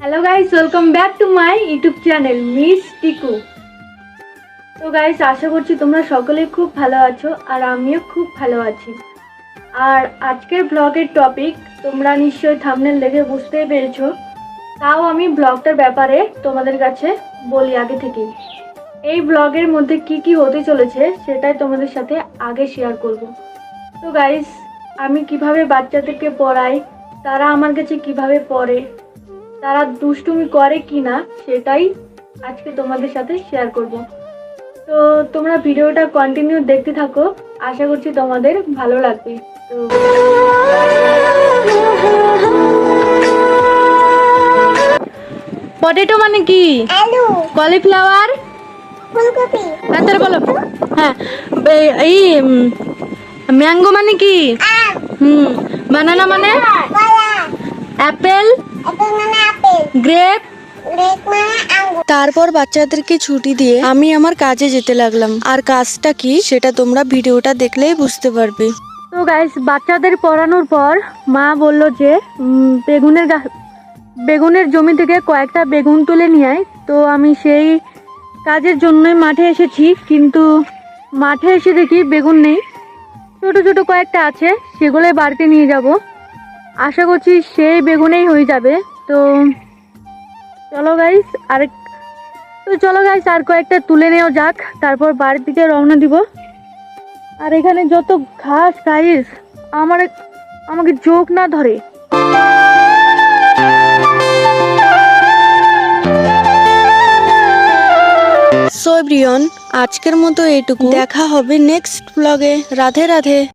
Hello guys, welcome back to my YouTube channel miss Tiku. তো guys, আশা করছি তোমরা সকলেই খুব ভালো আছো আর আমিও খুব ভালো আছি। আর আজকের ব্লগের টপিক তোমরা নিশ্চয়ই থাম্বনেল দেখে বুঝতেই পেরেছো। তাও আমি ব্লগটার ব্যাপারে তোমাদের কাছে বলি আগে থেকেই। এই ব্লগের মধ্যে কি কি হতে চলেছে সেটাই তোমাদের সাথে আগে শেয়ার করব। তো গাইস, আমি কিভাবে বাচ্চাদেরকে পড়াই, তারা আমার কাছে কিভাবে পড়ে, তারা দুষ্টুমি করে কি না সেটাই আজকে তোমাদের সাথে শেয়ার করব। তো তোমরা ভিডিওটা কন্টিনিউ দেখতে থাকো, আশা করছি তোমাদের ভালো লাগবে। তো পটেটো মানে কি? আলু, কলিফ্লাওয়ার। ফুলকপি, তাড়াতাড়ি বলো। হ্যাঁ, এই ম্যাঙ্গো মানে কি? আম, বানানা মানে? কলা, অ্যাপেল। আপেল মানে আপেল, গ্রেপ। গ্রেপ মানে আঙ্গুর। তারপর বাচ্চাদেরকে ছুটি দিয়ে আমি আমার কাজে যেতে লাগলাম। আর কাজটা কি সেটা তোমরা ভিডিওটা দেখলেই বুঝতে পারবে। তো গাইস, বাচ্চাদের পড়ানোর পর মা বলল যে বেগুনের জমি থেকে কয়েকটা বেগুন তুলে নিয়ে আয়। তো আমি সেই কাজের জন্যই মাঠে এসেছি, কিন্তু মাঠে এসে দেখি বেগুন নেই, ছোট ছোট কয়েকটা আছে, সেগুলোই বাড়িতে নিয়ে যাব। আশা করছি সেই বেগুনেই হয়ে যাবে। তো চলো গাইস, আর কয়েকটা তুলে নেওয়া যাক, তারপর বাড়ির দিকে রওনা দিব। আর এখানে যত ঘাস গাইস, আমাকে চোখ না ধরে। সো এভরিওয়ান, আজকের মতো এইটুকু। দেখা হবে নেক্সট ব্লগে। রাধে রাধে।